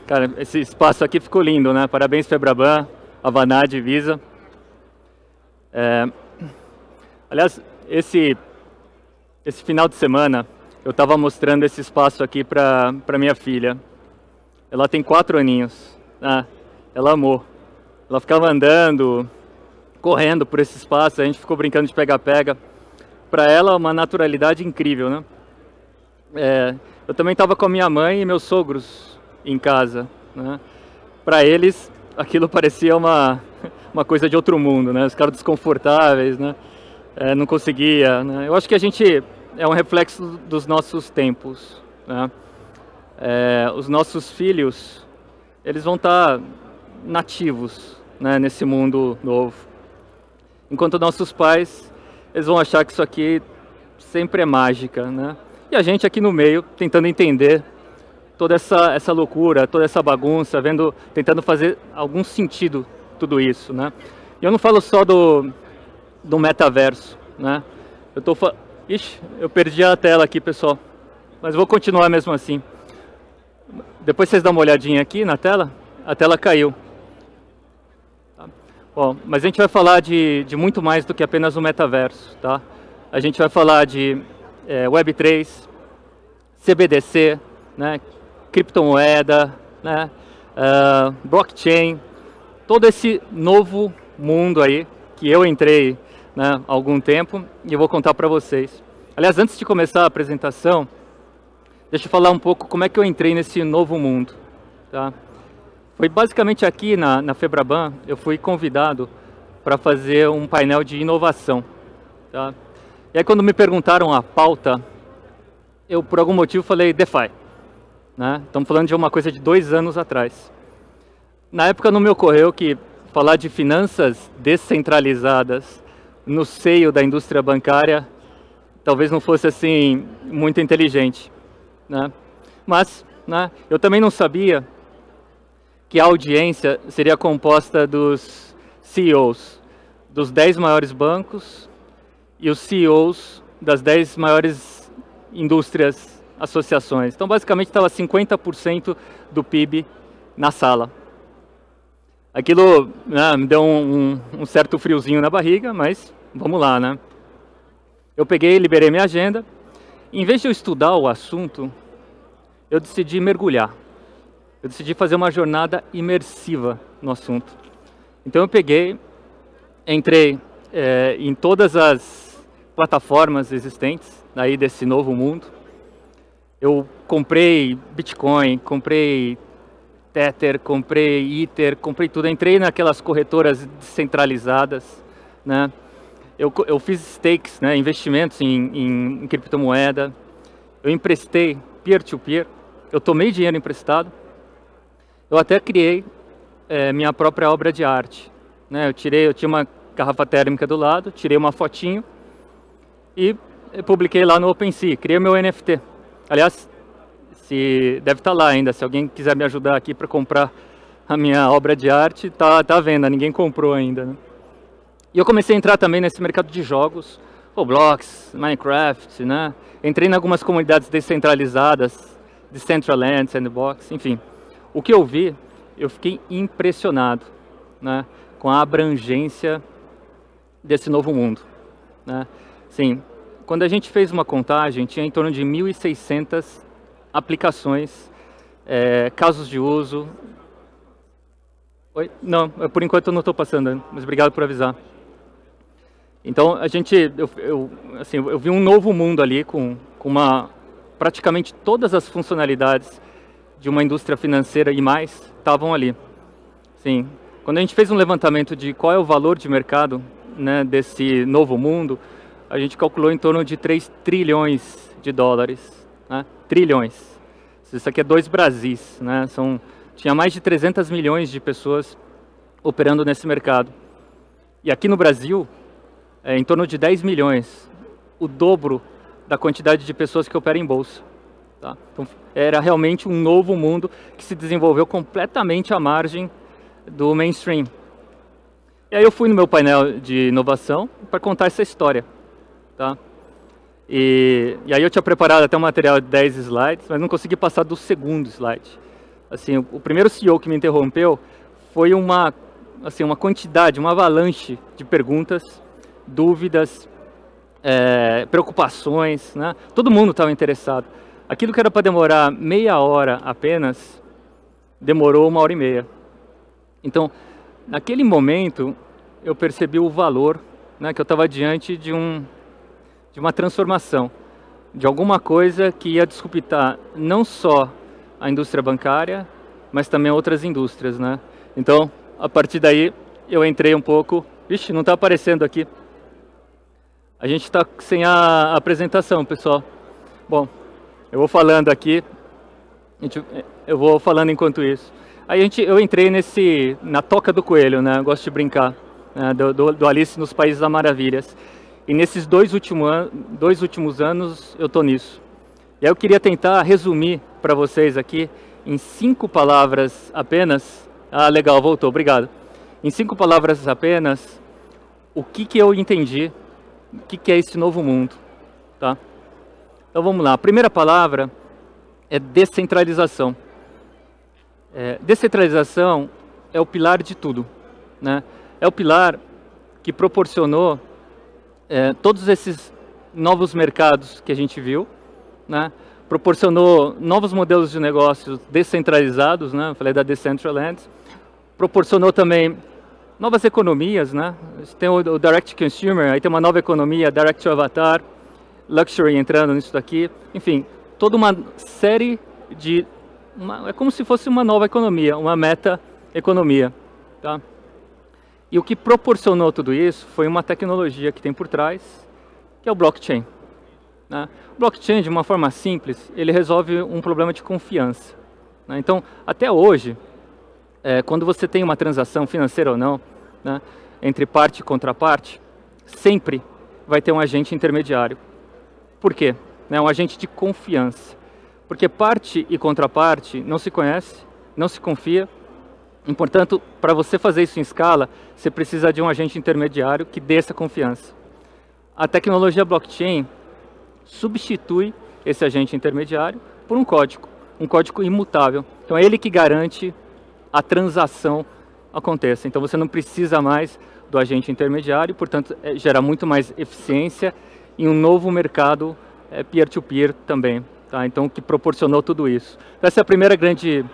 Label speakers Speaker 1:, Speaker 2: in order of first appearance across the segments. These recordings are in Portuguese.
Speaker 1: Cara, esse espaço aqui ficou lindo, né? Parabéns, Febraban, Avanade, Visa. Aliás, esse final de semana eu estava mostrando esse espaço aqui para minha filha. Ela tem 4 aninhos, né? Ela amou. Ela ficava andando, correndo por esse espaço, a gente ficou brincando de pega-pega. Para ela, uma naturalidade incrível, né? Eu também estava com a minha mãe e meus sogros em casa, né? Para eles, aquilo parecia uma coisa de outro mundo, né? Os caras desconfortáveis, né? Não conseguia, né? Eu acho que a gente é um reflexo dos nossos tempos, né? Os nossos filhos, eles vão estar nativos, né, nesse mundo novo. Enquanto nossos pais, eles vão achar que isso aqui sempre é mágica, né? E a gente aqui no meio, tentando entender toda essa loucura, toda essa bagunça, tentando fazer algum sentido tudo isso, né? E eu não falo só do metaverso, né? Ixi, eu perdi a tela aqui, pessoal, mas vou continuar mesmo assim. Depois vocês dão uma olhadinha aqui na tela, a tela caiu. Bom, mas a gente vai falar de muito mais do que apenas o metaverso, tá? A gente vai falar de Web3, CBDC, né? Criptomoeda, né? Blockchain, todo esse novo mundo aí que eu entrei, né, há algum tempo e eu vou contar para vocês. Aliás, antes de começar a apresentação, deixa eu falar um pouco como é que eu entrei nesse novo mundo, tá? Foi basicamente aqui na Febraban, eu fui convidado para fazer um painel de inovação, tá? E aí quando me perguntaram a pauta, eu por algum motivo falei DeFi, né? Estamos falando de uma coisa de 2 anos atrás. Na época não me ocorreu que falar de finanças descentralizadas no seio da indústria bancária talvez não fosse assim muito inteligente, né? Mas, né, eu também não sabia que a audiência seria composta dos CEOs dos 10 maiores bancos e os CEOs das 10 maiores indústrias, associações. Então, basicamente, estava 50% do PIB na sala. Aquilo, né, me deu um certo friozinho na barriga, mas vamos lá, né? Eu peguei, liberei minha agenda. Em vez de eu estudar o assunto, eu decidi mergulhar. Eu decidi fazer uma jornada imersiva no assunto. Então eu peguei, entrei em todas as plataformas existentes aí desse novo mundo. Eu comprei Bitcoin, comprei Tether, comprei Ether, comprei tudo. Entrei naquelas corretoras descentralizadas, né? Eu fiz stakes, né, investimentos em criptomoeda. Eu emprestei peer-to-peer. Eu tomei dinheiro emprestado. Eu até criei minha própria obra de arte, né? Eu tinha uma garrafa térmica do lado, tirei uma fotinho e publiquei lá no OpenSea, criei meu NFT. Aliás, deve estar lá ainda, se alguém quiser me ajudar aqui para comprar a minha obra de arte, tá à venda, ninguém comprou ainda, né? E eu comecei a entrar também nesse mercado de jogos, Roblox, Minecraft, né? Entrei em algumas comunidades descentralizadas, Decentraland, Sandbox, enfim. O que eu vi, eu fiquei impressionado, né, com a abrangência desse novo mundo, né? Sim, quando a gente fez uma contagem, tinha em torno de 1.600 aplicações, casos de uso. Oi? Não, por enquanto eu não estou passando, mas obrigado por avisar. Então eu vi um novo mundo ali com praticamente todas as funcionalidades de uma indústria financeira e mais estavam ali. Sim, quando a gente fez um levantamento de qual é o valor de mercado, né, desse novo mundo, a gente calculou em torno de 3 trilhões de dólares, né? Trilhões. Isso aqui é 2 Brasis, né? Tinha mais de 300 milhões de pessoas operando nesse mercado. E aqui no Brasil, em torno de 10 milhões, o dobro da quantidade de pessoas que operam em bolsa. Tá? Então, era realmente um novo mundo que se desenvolveu completamente à margem do mainstream. E aí eu fui no meu painel de inovação para contar essa história. Tá? E aí eu tinha preparado até um material de 10 slides, mas não consegui passar do 2º slide. assim, o primeiro CEO que me interrompeu foi uma quantidade, uma avalanche de perguntas, dúvidas, preocupações, né? Todo mundo estava interessado. Aquilo que era para demorar meia hora apenas, demorou 1h30. Então, naquele momento, eu percebi o valor, né, que eu estava diante de uma transformação, de alguma coisa que ia disruptar não só a indústria bancária, mas também outras indústrias, né? Então, a partir daí, eu entrei um pouco... Ixi, não está aparecendo aqui. A gente está sem a apresentação, pessoal. Bom, eu vou falando aqui, eu vou falando enquanto isso. Aí eu entrei na toca do coelho, né? Eu gosto de brincar, né? do Alice nos Países das Maravilhas. E nesses dois últimos anos eu estou nisso. E aí eu queria tentar resumir para vocês aqui, em 5 palavras apenas. Ah, legal, voltou, obrigado. Em 5 palavras apenas, o que eu entendi, o que é esse novo mundo, tá? Então vamos lá, a primeira palavra é descentralização. Descentralização é o pilar de tudo, né? É o pilar que proporcionou todos esses novos mercados que a gente viu, né? Proporcionou novos modelos de negócios descentralizados, né? Eu falei da Decentraland. Proporcionou também novas economias, né? Tem o Direct Consumer, aí tem uma nova economia, Direct to Avatar, Luxury entrando nisso daqui. Enfim, toda uma série de... é como se fosse uma nova economia, uma meta-economia, tá? E o que proporcionou tudo isso foi uma tecnologia que tem por trás, que é o blockchain, né? O blockchain, de uma forma simples, ele resolve um problema de confiança, né? Então, até hoje, quando você tem uma transação financeira ou não, né, entre parte e contraparte, sempre vai ter um agente intermediário. Por quê? Um agente de confiança. Porque parte e contraparte não se conhece, não se confia, e, portanto, para você fazer isso em escala, você precisa de um agente intermediário que dê essa confiança. A tecnologia blockchain substitui esse agente intermediário por um código imutável. Então é ele que garante a transação aconteça. Então você não precisa mais do agente intermediário, portanto gera muito mais eficiência em um novo mercado peer-to-peer também, tá? Então que proporcionou tudo isso. Essa é a primeira grande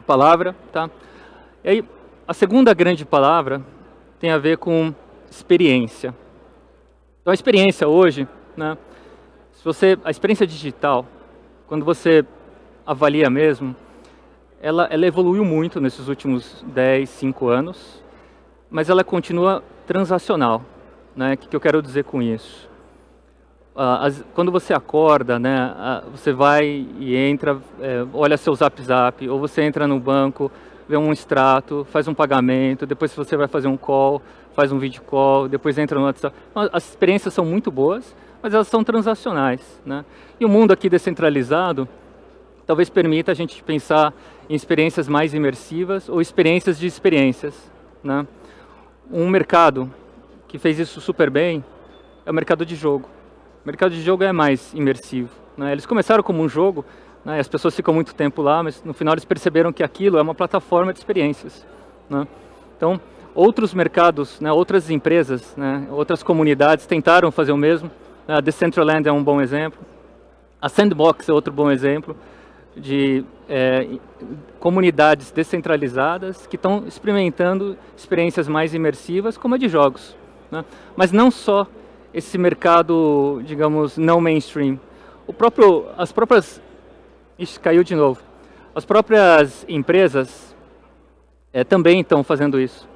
Speaker 1: palavra, tá? E aí a segunda grande palavra tem a ver com experiência. Então a experiência hoje, né? A experiência digital, quando você avalia mesmo, ela evoluiu muito nesses últimos 5 anos, mas ela continua transacional, né? O que eu quero dizer com isso? Quando você acorda, né, você vai e entra, olha seu Zap, ou você entra no banco, vê um extrato, faz um pagamento, depois você vai fazer um call, faz um video call, depois entra no WhatsApp. As experiências são muito boas, mas elas são transacionais, né? E o mundo aqui descentralizado talvez permita a gente pensar em experiências mais imersivas ou experiências de experiências, né? Um mercado que fez isso super bem é o mercado de jogo. O mercado de jogo é mais imersivo, né? Eles começaram como um jogo, né? As pessoas ficam muito tempo lá, mas no final eles perceberam que aquilo é uma plataforma de experiências, né? Então, outros mercados, né, outras empresas, né, outras comunidades tentaram fazer o mesmo. A Decentraland é um bom exemplo. A Sandbox é outro bom exemplo de comunidades descentralizadas que estão experimentando experiências mais imersivas, como a de jogos, né? Mas não só esse mercado, digamos, não mainstream. As próprias... Ixi, caiu de novo. As próprias empresas também estão fazendo isso.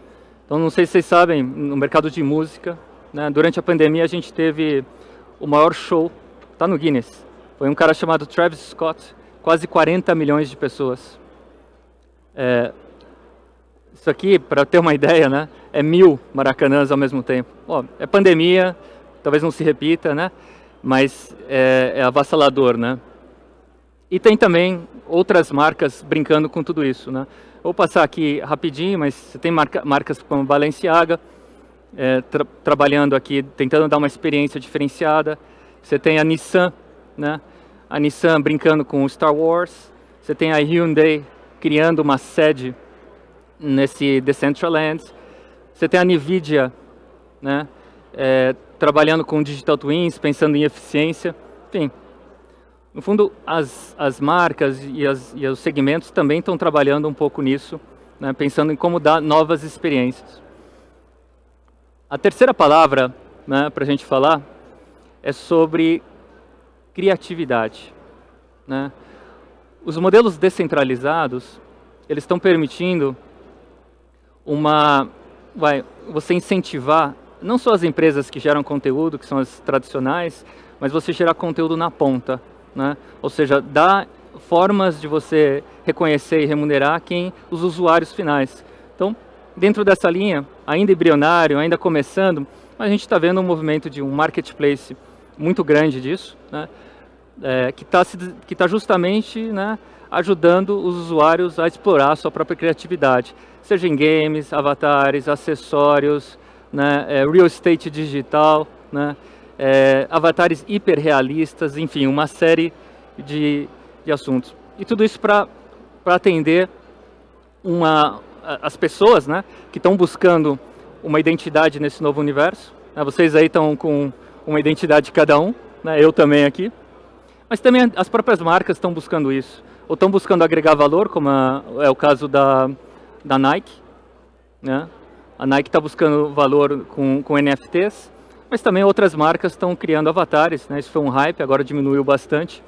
Speaker 1: Então, não sei se vocês sabem, no mercado de música, né, durante a pandemia a gente teve o maior show, está no Guinness. Foi um cara chamado Travis Scott, quase 40 milhões de pessoas. Isso aqui, para ter uma ideia, né, é 1000 Maracanãs ao mesmo tempo. Ó, é pandemia, talvez não se repita, né, mas é avassalador, né. E tem também outras marcas brincando com tudo isso, né. Vou passar aqui rapidinho, mas você tem marcas como Balenciaga, trabalhando aqui, tentando dar uma experiência diferenciada. Você tem a Nissan, né? A Nissan brincando com Star Wars. Você tem a Hyundai criando uma sede nesse Decentraland. Você tem a NVIDIA, né, trabalhando com Digital Twins, pensando em eficiência. Enfim, no fundo, as marcas e os segmentos também estão trabalhando um pouco nisso, né, pensando em como dar novas experiências. A terceira palavra, né, para a gente falar é sobre criatividade, né? Os modelos descentralizados, eles estão permitindo você incentivar não só as empresas que geram conteúdo, que são as tradicionais, mas você gerar conteúdo na ponta, né? Ou seja, dar formas de você reconhecer e remunerar os usuários finais. Então, dentro dessa linha, ainda embrionário, ainda começando, a gente está vendo um movimento de um marketplace muito grande disso, né? Que tá justamente, né, ajudando os usuários a explorar a sua própria criatividade, seja em games, avatares, acessórios, né, real estate digital, né, avatares hiperrealistas, enfim, uma série de assuntos. E tudo isso para atender as pessoas, né, que estão buscando uma identidade nesse novo universo. Né, vocês aí estão com uma identidade de cada um, né, eu também aqui. Mas também as próprias marcas estão buscando isso. Ou estão buscando agregar valor, como é o caso da Nike, né? A Nike está buscando valor com NFTs, mas também outras marcas estão criando avatares, né? Isso foi um hype, agora diminuiu bastante.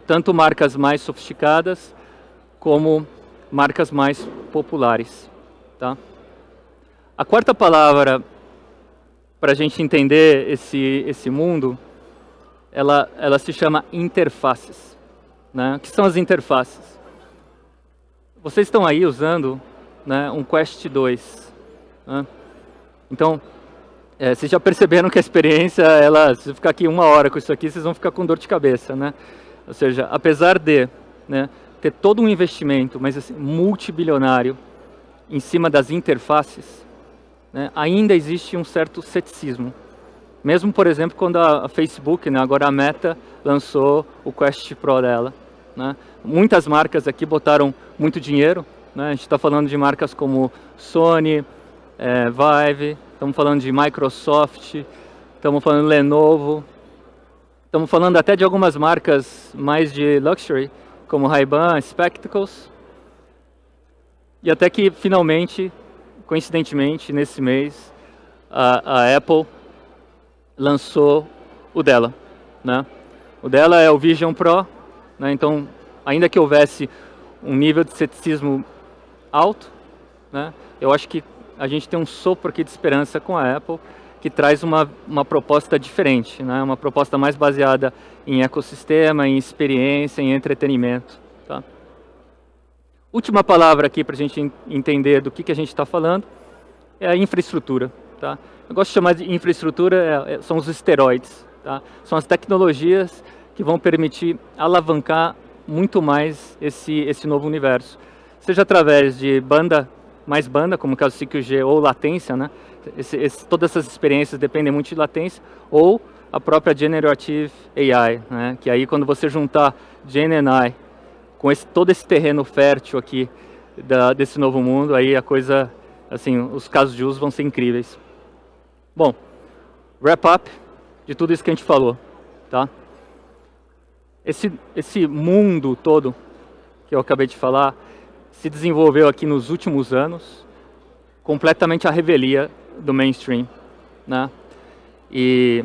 Speaker 1: Tanto marcas mais sofisticadas, como marcas mais populares. Tá? A quarta palavra, para a gente entender esse mundo, ela se chama interfaces. Né? O que são as interfaces? Vocês estão aí usando, né, um Quest 2. Né? Então, vocês já perceberam que a experiência, se eu ficar aqui 1 hora com isso aqui, vocês vão ficar com dor de cabeça. Né? Ou seja, apesar de, né, ter todo um investimento, mas assim, multibilionário, em cima das interfaces, né, ainda existe um certo ceticismo. Mesmo, por exemplo, quando a Facebook, né, agora a Meta, lançou o Quest Pro dela. Né? Muitas marcas aqui botaram muito dinheiro. Né? A gente está falando de marcas como Sony, Vive, estamos falando de Microsoft, estamos falando de Lenovo, estamos falando até de algumas marcas mais de luxury, como Ray-Ban, Spectacles. E até que, finalmente, coincidentemente, nesse mês, a Apple lançou o dela, né? O dela é o Vision Pro, né? Então, ainda que houvesse um nível de ceticismo alto, né, eu acho que a gente tem um sopro aqui de esperança com a Apple, que traz uma proposta diferente, né? Uma proposta mais baseada em ecossistema, em experiência, em entretenimento. Tá? Última palavra aqui para a gente entender do que a gente está falando é a infraestrutura. Tá? Eu gosto de chamar de infraestrutura, são os esteroides. Tá? São as tecnologias que vão permitir alavancar muito mais esse novo universo. Seja através de mais banda, como o caso do 5G, ou latência, né? Todas essas experiências dependem muito de latência, ou a própria Generative AI, né? Que aí quando você juntar GenAI com todo esse terreno fértil aqui desse novo mundo, aí a coisa, assim, os casos de uso vão ser incríveis. Bom, wrap up de tudo isso que a gente falou, tá? Esse mundo todo que eu acabei de falar se desenvolveu aqui nos últimos anos, completamente à revelia do mainstream, né? E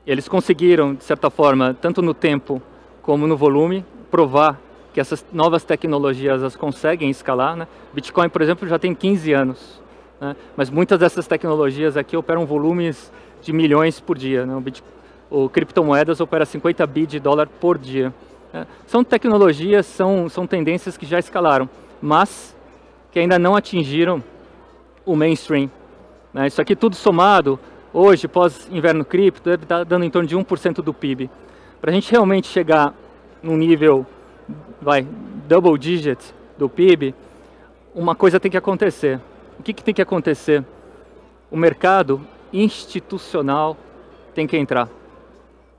Speaker 1: eles conseguiram, de certa forma, tanto no tempo como no volume, provar que essas novas tecnologias as conseguem escalar, né? Bitcoin, por exemplo, já tem 15 anos, né? Mas muitas dessas tecnologias aqui operam volumes de milhões por dia, né? O criptomoedas opera 50 bi de dólar por dia. Né? São tecnologias, são tendências que já escalaram, mas que ainda não atingiram o mainstream. Né? Isso aqui tudo somado, hoje, pós-inverno cripto, deve estar dando em torno de 1% do PIB. Para a gente realmente chegar num nível, double digit do PIB, uma coisa tem que acontecer. O que tem que acontecer? O mercado institucional tem que entrar.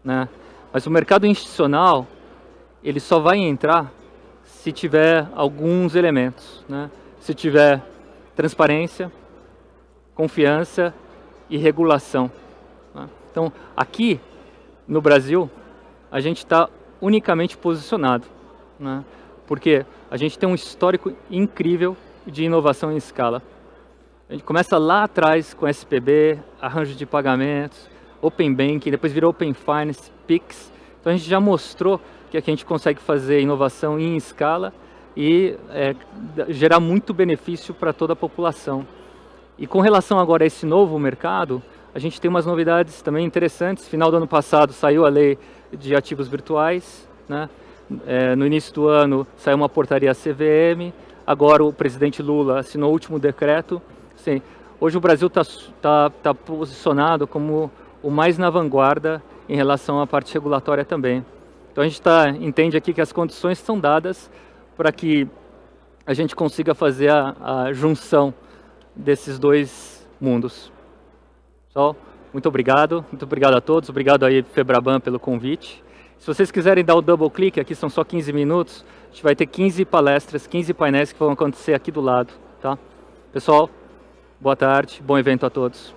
Speaker 1: Né? Mas o mercado institucional, ele só vai entrar se tiver alguns elementos, né? Se tiver transparência, confiança e regulação. Né? Então, aqui no Brasil, a gente está unicamente posicionado, né? Porque a gente tem um histórico incrível de inovação em escala. A gente começa lá atrás com SPB, arranjo de pagamentos, Open Banking, depois virou Open Finance, Pix. Então a gente já mostrou que aqui a gente consegue fazer inovação em escala e gerar muito benefício para toda a população. E com relação agora a esse novo mercado, a gente tem umas novidades também interessantes. Final do ano passado saiu a lei de ativos virtuais, né? No início do ano saiu uma portaria CVM, agora o presidente Lula assinou o último decreto. Sim, hoje o Brasil tá posicionado como o mais na vanguarda em relação à parte regulatória também. Então a gente entende aqui que as condições são dadas para que a gente consiga fazer a junção desses dois mundos. Pessoal, muito obrigado a todos, obrigado aí Febraban pelo convite. Se vocês quiserem dar o double click, aqui são só 15 minutos, a gente vai ter 15 palestras, 15 painéis que vão acontecer aqui do lado, tá? Pessoal, boa tarde, bom evento a todos.